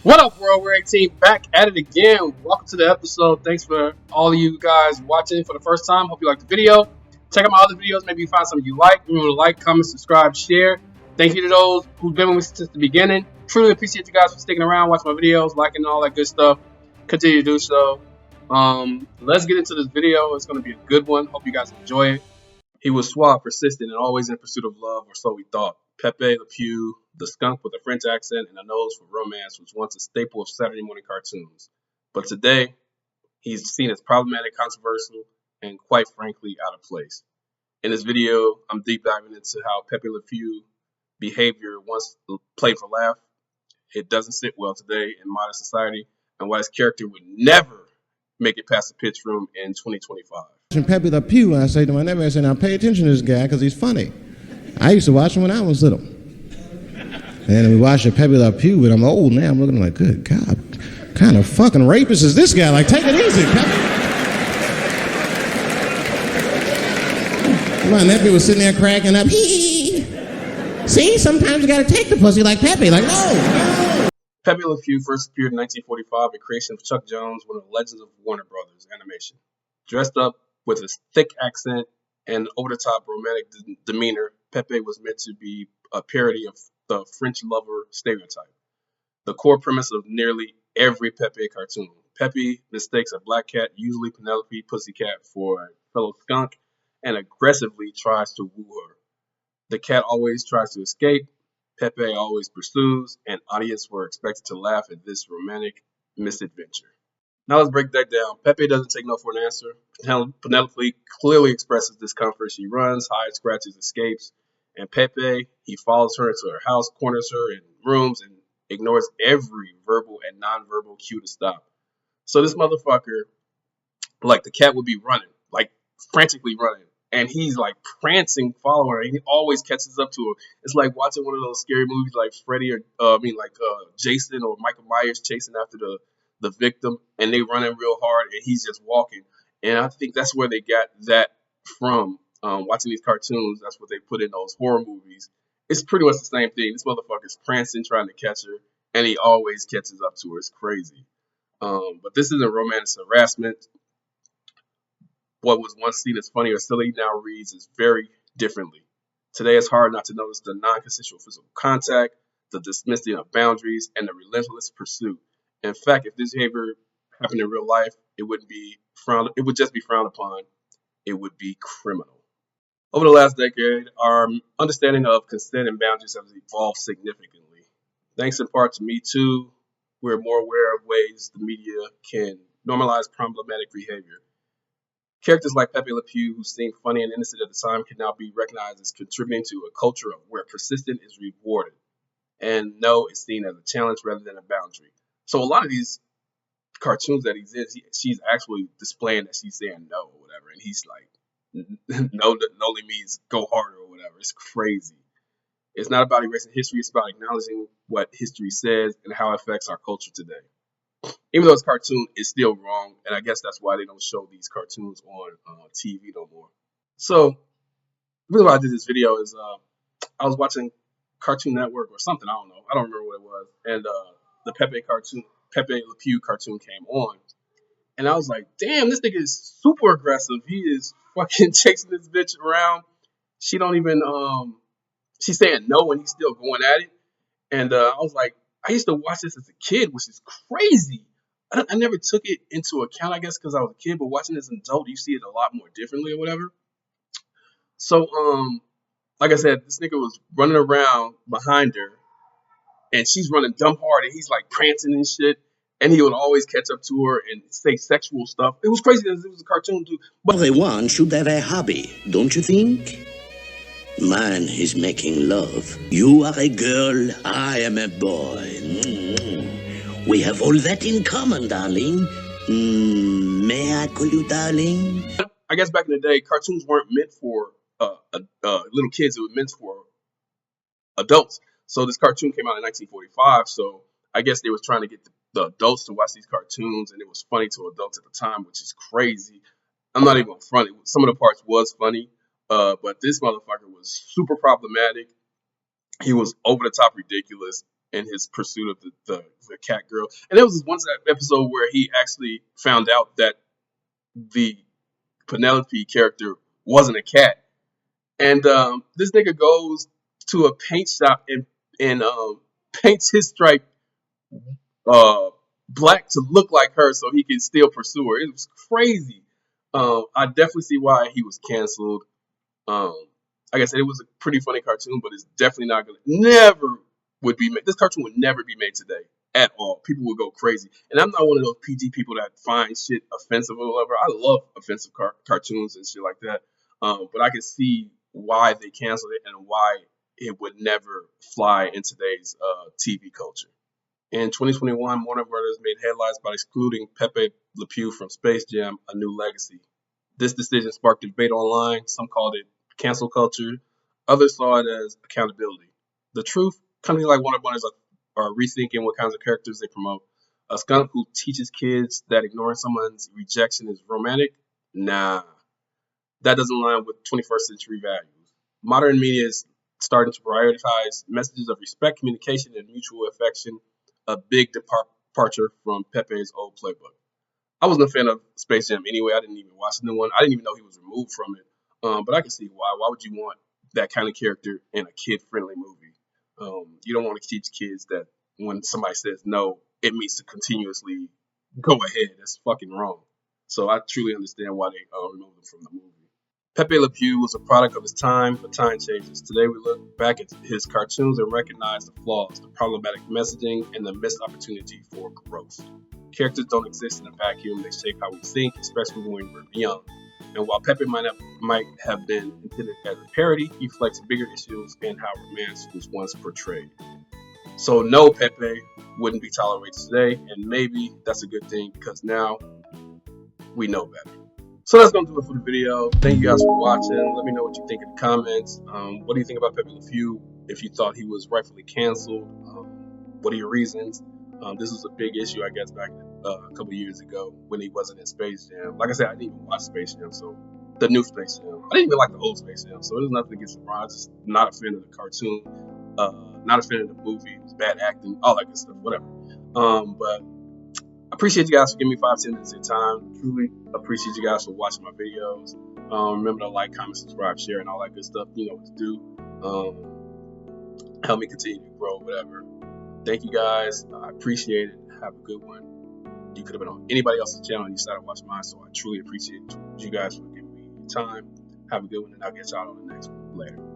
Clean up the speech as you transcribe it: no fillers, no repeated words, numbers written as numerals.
What up, World Wear 18? Back at it again. Welcome to the episode. Thanks for all of you guys watching for the first time. Hope you liked the video. Check out my other videos. Maybe you find something you like. Remember to like, comment, subscribe, share. Thank you to those who've been with me since the beginning. Truly appreciate you guys for sticking around, watching my videos, liking all that good stuff. Continue to do so. Let's get into this video. It's going to be a good one. Hope you guys enjoy it. He was suave, persistent, and always in pursuit of love, or so we thought. PePe Le Pew, the skunk with a French accent and a nose for romance, was once a staple of Saturday morning cartoons. But today, he's seen as problematic, controversial, and quite frankly, out of place. In this video, I'm deep diving into how PePe Le Pew behavior, once played for laugh, it doesn't sit well today in modern society, and why his character would never make it past the pitch room in 2025. PePe Le Pew, I say to my neighbor, I say, now pay attention to this guy because he's funny. I used to watch him when I was little. And we watched PePe Le Pew, and I'm old now. I'm looking like, good God, what kind of fucking rapist is this guy? Like, take it easy, PePe. My nephew was sitting there cracking up. Hee. See, sometimes you got to take the pussy like PePe. Like, no. PePe Le Pew first appeared in 1945, a creation of Chuck Jones, one of the legends of Warner Brothers animation. Dressed up with a thick accent and over-the-top romantic demeanor, PePe was meant to be a parody of the French lover stereotype, the core premise of nearly every PePe cartoon. PePe mistakes a black cat, usually Penelope Pussycat, for a fellow skunk and aggressively tries to woo her. The cat always tries to escape, PePe always pursues, and audience were expected to laugh at this romantic misadventure. Now let's break that down. PePe doesn't take no for an answer. Penelope clearly expresses discomfort. She runs, hides, scratches, escapes. And PePe, he follows her into her house, corners her in rooms, and ignores every verbal and nonverbal cue to stop. So this motherfucker, like the cat would be running, like frantically running. And he's like prancing, following her. And he always catches up to her. It's like watching one of those scary movies like Freddy or, Jason or Michael Myers chasing after the victim, and they running real hard, and he's just walking. And I think that's where they got that from. Watching these cartoons, that's what they put in those horror movies. It's pretty much the same thing. This motherfucker's prancing, trying to catch her, and he always catches up to her. It's crazy. But this isn't romance harassment. What was once seen as funny or silly now reads as very differently. Today, it's hard not to notice the non-consensual physical contact, the dismissing of boundaries, and the relentless pursuit. In fact, if this behavior happened in real life, it would just be frowned upon. It would be criminal. Over the last decade, our understanding of consent and boundaries has evolved significantly. Thanks in part to Me Too, we're more aware of ways the media can normalize problematic behavior. Characters like PePe Le Pew, who seemed funny and innocent at the time, can now be recognized as contributing to a culture where persistence is rewarded, and no is seen as a challenge rather than a boundary. So a lot of these cartoons that he's in, she's actually displaying that she's saying no or whatever, and he's like, no only means go harder or whatever. It's crazy. It's not about erasing history. It's about acknowledging what history says and how it affects our culture today. Even though it's cartoon, it's still wrong, and I guess that's why they don't show these cartoons on TV no more. So the reason why I did this video is I was watching Cartoon Network or something. I don't know. I don't remember what it was. And the PePe Le Pew cartoon came on. And I was like, damn, this nigga is super aggressive. He is fucking chasing this bitch around. She don't even, she's saying no and he's still going at it. And I was like, I used to watch this as a kid, which is crazy. I never took it into account, I guess, because I was a kid. But watching this as an adult, you see it a lot more differently or whatever. So, like I said, this nigga was running around behind her. And she's running dumb hard. And he's like prancing and shit. And he would always catch up to her and say sexual stuff. It was crazy because it was a cartoon too. But everyone should have a hobby, don't you think? Mine is making love. You are a girl, I am a boy. We have all that in common, darling. May I call you darling? I guess back in the day, cartoons weren't meant for little kids. It was meant for adults. So this cartoon came out in 1945. So I guess they was trying to get the adults to watch these cartoons, and it was funny to adults at the time, which is crazy. I'm not even funny. Some of the parts was funny, but this motherfucker was super problematic. He was over the top ridiculous, in his pursuit of the cat girl. And there was this one episode where he actually found out that the Penelope character wasn't a cat. And this nigga goes to a paint shop and paints his stripe uh, black to look like her so he can still pursue her. It was crazy. I definitely see why he was canceled. Like I said, it was a pretty funny cartoon, but it's definitely not gonna never would be made. This cartoon would never be made today at all. People would go crazy. And I'm not one of those PG people that find shit offensive or whatever. I love offensive cartoons and shit like that. But I can see why they canceled it and why it would never fly in today's TV culture. In 2021, Warner Brothers made headlines by excluding PePe Le Pew from Space Jam: A New Legacy. This decision sparked debate online. Some called it cancel culture. Others saw it as accountability. The truth, companies like Warner Brothers are rethinking what kinds of characters they promote. A skunk who teaches kids that ignoring someone's rejection is romantic? Nah, that doesn't align with 21st century values. Modern media is starting to prioritize messages of respect, communication, and mutual affection, a big departure from Pepe's old playbook. I wasn't a fan of Space Jam anyway. I didn't even watch the new one. I didn't even know he was removed from it. But I can see why. Why would you want that kind of character in a kid-friendly movie? You don't want to teach kids that when somebody says no, it means to continuously go ahead. That's fucking wrong. So I truly understand why they removed him from the movie. PePe Le Pew was a product of his time, but time changes. Today we look back at his cartoons and recognize the flaws, the problematic messaging, and the missed opportunity for growth. Characters don't exist in a vacuum. They shape how we think, especially when we're young. And while PePe might have been intended as a parody, he reflects bigger issues in how romance was once portrayed. So no, PePe wouldn't be tolerated today, and maybe that's a good thing because now we know better. So that's going to do it for the video. Thank you guys for watching. Let me know what you think in the comments. What do you think about PePe Le Pew? If you thought he was rightfully canceled, what are your reasons? This was a big issue, I guess, back a couple years ago when he wasn't in Space Jam. Like I said, I didn't even watch Space Jam, so the new Space Jam. I didn't even like the old Space Jam, so there's nothing against LeBron. I'm just not a fan of the cartoon, not a fan of the movie. It was bad acting, all that good stuff, whatever. But I appreciate you guys for giving me 5-10 minutes of your time. Truly appreciate you guys for watching my videos. Remember to like, comment, subscribe, share, and all that good stuff. You know what to do. Help me continue to grow, whatever. Thank you guys. I appreciate it. Have a good one. You could have been on anybody else's channel and you decided to watch mine, so I truly appreciate you guys for giving me your time. Have a good one, and I'll get y'all on the next one. Later.